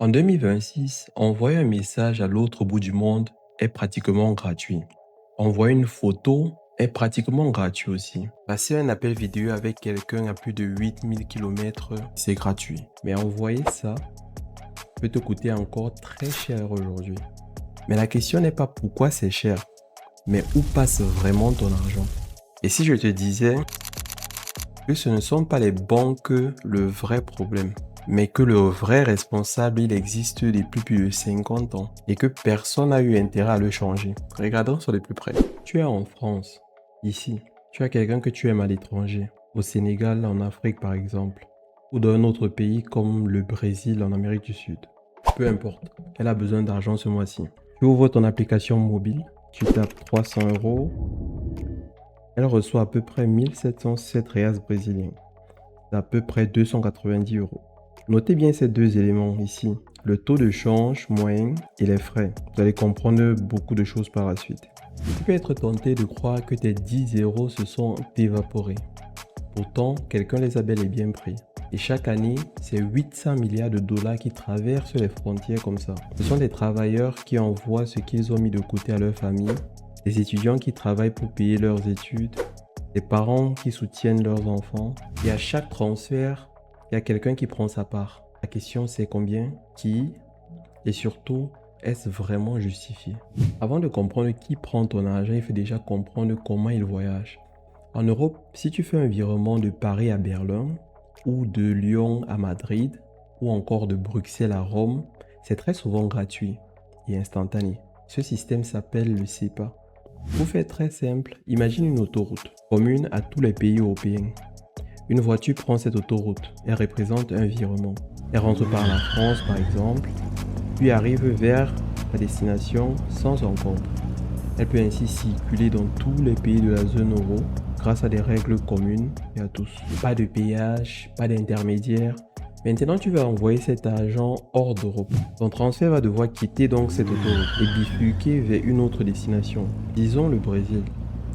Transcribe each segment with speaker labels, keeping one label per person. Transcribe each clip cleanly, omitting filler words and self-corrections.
Speaker 1: En 2026, envoyer un message à l'autre bout du monde est pratiquement gratuit. Envoyer une photo est pratiquement gratuit aussi. Passer un appel vidéo avec quelqu'un à plus de 8000 km, c'est gratuit. Mais envoyer ça peut te coûter encore très cher aujourd'hui. Mais la question n'est pas pourquoi c'est cher, mais où passe vraiment ton argent. Et si je te disais que ce ne sont pas les banques le vrai problème, mais que le vrai responsable, il existe depuis plus de 50 ans et que personne n'a eu intérêt à le changer. Regardons sur de plus près. Tu es en France, ici. Tu as quelqu'un que tu aimes à l'étranger, au Sénégal, en Afrique par exemple, ou dans un autre pays comme le Brésil, en Amérique du Sud. Peu importe, elle a besoin d'argent ce mois-ci. Tu ouvres ton application mobile, tu tapes 300 euros, elle reçoit à peu près 1707 reals brésiliens, à peu près 290 euros. Notez bien ces deux éléments ici, le taux de change moyen et les frais. Vous allez comprendre beaucoup de choses par la suite. Tu peux être tenté de croire que tes 10 euros se sont évaporés. Pourtant, quelqu'un les a bel et bien pris. Et chaque année, c'est 800 milliards de dollars qui traversent les frontières comme ça. Ce sont des travailleurs qui envoient ce qu'ils ont mis de côté à leur famille, des étudiants qui travaillent pour payer leurs études, des parents qui soutiennent leurs enfants. Et à chaque transfert, il y a quelqu'un qui prend sa part. La question c'est combien, qui et surtout, est-ce vraiment justifié? Avant de comprendre qui prend ton argent, il faut déjà comprendre comment il voyage. En Europe, si tu fais un virement de Paris à Berlin, ou de Lyon à Madrid, ou encore de Bruxelles à Rome, c'est très souvent gratuit et instantané. Ce système s'appelle le SEPA. Pour faire très simple, imagine une autoroute commune à tous les pays européens. Une voiture prend cette autoroute, elle représente un virement. Elle rentre par la France par exemple, puis arrive vers la destination sans encombre. Elle peut ainsi circuler dans tous les pays de la zone euro grâce à des règles communes et à tous. Pas de péage, pas d'intermédiaire. Maintenant, tu vas envoyer cet argent hors d'Europe. Ton transfert va devoir quitter donc cette autoroute et bifurquer vers une autre destination, disons le Brésil.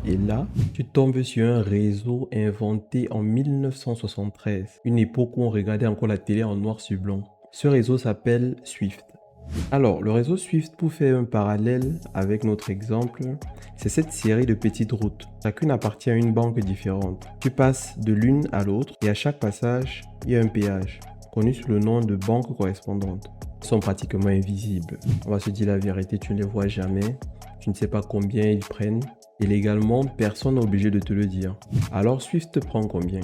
Speaker 1: Et là, tu tombes sur un réseau inventé en 1973, une époque où on regardait encore la télé en noir sur blanc. Ce réseau s'appelle SWIFT. Alors, le réseau SWIFT, pour faire un parallèle avec notre exemple, c'est cette série de petites routes. Chacune appartient à une banque différente. Tu passes de l'une à l'autre et à chaque passage, il y a un péage, connu sous le nom de banque correspondante. Ils sont pratiquement invisibles. On va se dire la vérité, tu ne les vois jamais. Tu ne sais pas combien ils prennent. Et légalement, personne n'est obligé de te le dire. Alors, SWIFT te prend combien?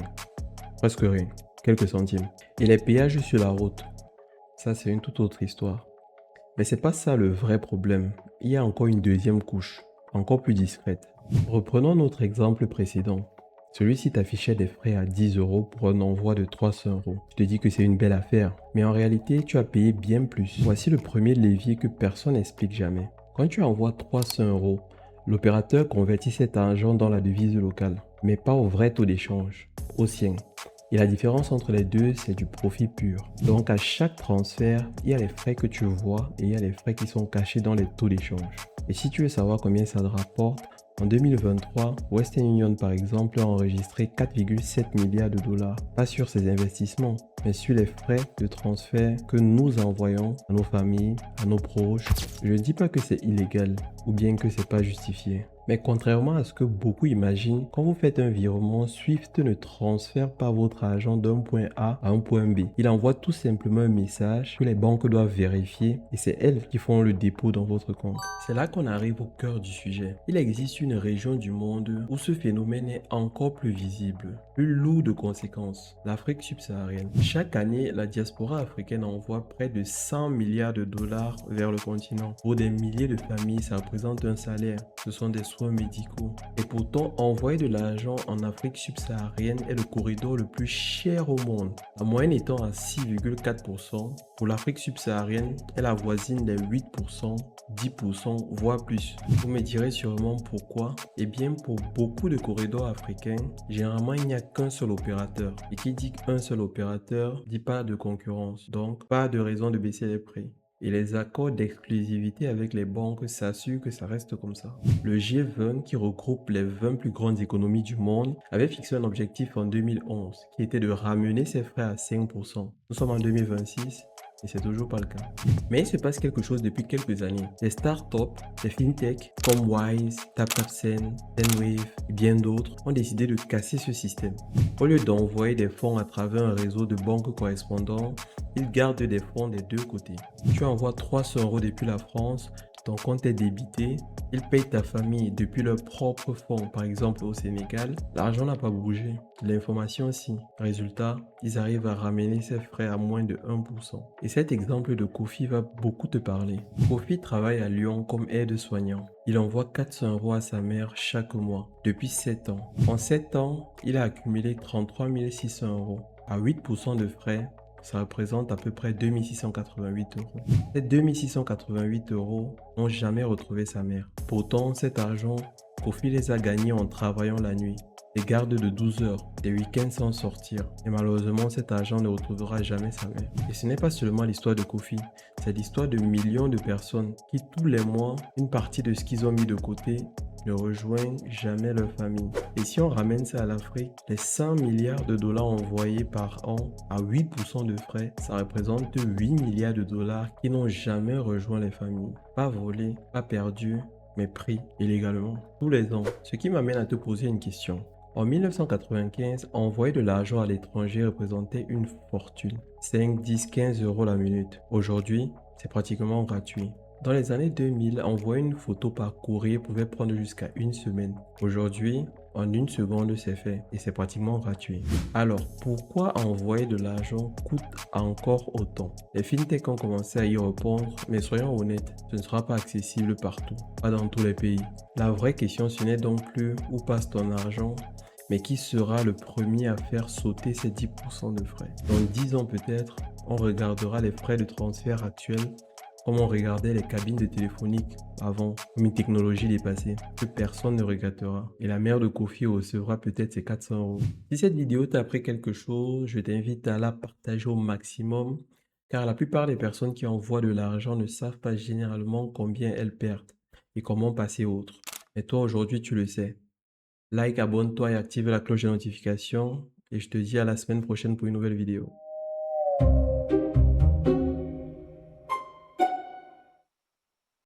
Speaker 1: Presque rien. Quelques centimes. Et les péages sur la route, ça c'est une toute autre histoire. Mais c'est pas ça le vrai problème. Il y a encore une deuxième couche, encore plus discrète. Reprenons notre exemple précédent. Celui-ci t'affichait des frais à 10 euros pour un envoi de 300 euros. Je te dis que c'est une belle affaire, mais en réalité, tu as payé bien plus. Voici le premier levier que personne n'explique jamais. Quand tu envoies 300 euros, l'opérateur convertit cet argent dans la devise locale, mais pas au vrai taux d'échange, au sien. Et la différence entre les deux, c'est du profit pur. Donc à chaque transfert, il y a les frais que tu vois et il y a les frais qui sont cachés dans les taux d'échange. Et si tu veux savoir combien ça te rapporte, en 2023, Western Union par exemple a enregistré 4,7 milliards de dollars, pas sur ses investissements, mais sur les frais de transfert que nous envoyons à nos familles, à nos proches. Je ne dis pas que c'est illégal ou bien que c'est pas justifié. Mais contrairement à ce que beaucoup imaginent, quand vous faites un virement, SWIFT ne transfère pas votre argent d'un point A à un point B. Il envoie tout simplement un message que les banques doivent vérifier et c'est elles qui font le dépôt dans votre compte. C'est là qu'on arrive au cœur du sujet. Il existe une région du monde où ce phénomène est encore plus visible, plus lourd de conséquences, l'Afrique subsaharienne. Chaque année, la diaspora africaine envoie près de 100 milliards de dollars vers le continent. Pour des milliers de familles, ça représente un salaire. Ce sont des soins médicaux. Et pourtant, envoyer de l'argent en Afrique subsaharienne est le corridor le plus cher au monde. La moyenne étant à 6,4%. Pour l'Afrique subsaharienne, elle avoisine les 8%, 10%, voire plus. Vous me direz sûrement pourquoi. Eh bien, pour beaucoup de corridors africains, généralement, il n'y a qu'un seul opérateur. Et qui dit qu'un seul opérateur, dit pas de concurrence. Donc, pas de raison de baisser les prix. Et les accords d'exclusivité avec les banques s'assurent que ça reste comme ça. Le G20, qui regroupe les 20 plus grandes économies du monde, avait fixé un objectif en 2011, qui était de ramener ses frais à 5%. Nous sommes en 2026 Et c'est toujours pas le cas. Mais il se passe quelque chose depuis quelques années. Les startups, les fintechs comme Wise, TapTapSend, Zenwave et bien d'autres ont décidé de casser ce système. Au lieu d'envoyer des fonds à travers un réseau de banques correspondants, ils gardent des fonds des deux côtés. Tu envoies 300 € depuis la France, ton compte est débité, ils payent ta famille depuis leurs propres fonds, par exemple au Sénégal, l'argent n'a pas bougé, l'information aussi. Résultat, ils arrivent à ramener ces frais à moins de 1%. Et cet exemple de Kofi va beaucoup te parler. Kofi travaille à Lyon comme aide-soignant. Il envoie 400 € à sa mère chaque mois, depuis 7 ans. En 7 ans, il a accumulé 33 600 €. À 8% de frais, ça représente à peu près 2 688 €. Ces 2 688 € n'ont jamais retrouvé sa mère. Pourtant, cet argent, Kofi les a gagnés en travaillant la nuit. Des gardes de 12 heures, des week-ends sans sortir. Et malheureusement, cet argent ne retrouvera jamais sa mère. Et ce n'est pas seulement l'histoire de Kofi, c'est l'histoire de millions de personnes qui, tous les mois, une partie de ce qu'ils ont mis de côté ne rejoignent jamais leur famille. Et si on ramène ça à l'Afrique, les 100 milliards de dollars envoyés par an à 8% de frais, ça représente 8 milliards de dollars qui n'ont jamais rejoint les familles. Pas volés, pas perdus, mais pris illégalement tous les ans. Ce qui m'amène à te poser une question. En 1995, envoyer de l'argent à l'étranger représentait une fortune. 5, 10, 15 € la minute. Aujourd'hui, c'est pratiquement gratuit. Dans les années 2000, envoyer une photo par courrier pouvait prendre jusqu'à une semaine. Aujourd'hui, en une seconde, c'est fait et c'est pratiquement gratuit. Alors, pourquoi envoyer de l'argent coûte encore autant? Les fintechs ont commencé à y répondre, mais soyons honnêtes, ce ne sera pas accessible partout, pas dans tous les pays. La vraie question, ce n'est donc plus où passe ton argent, mais qui sera le premier à faire sauter ces 10% de frais. Dans 10 ans peut-être, on regardera les frais de transfert actuels comme on regardait les cabines de téléphonique avant, comme une technologie dépassée, que personne ne regrettera. Et la mère de Kofi recevra peut-être ses 400 €. Si cette vidéo t'a appris quelque chose, je t'invite à la partager au maximum, car la plupart des personnes qui envoient de l'argent ne savent pas généralement combien elles perdent et comment passer autre. Mais toi, aujourd'hui, tu le sais. Like, abonne-toi et active la cloche de notification. Et je te dis à la semaine prochaine pour une nouvelle vidéo.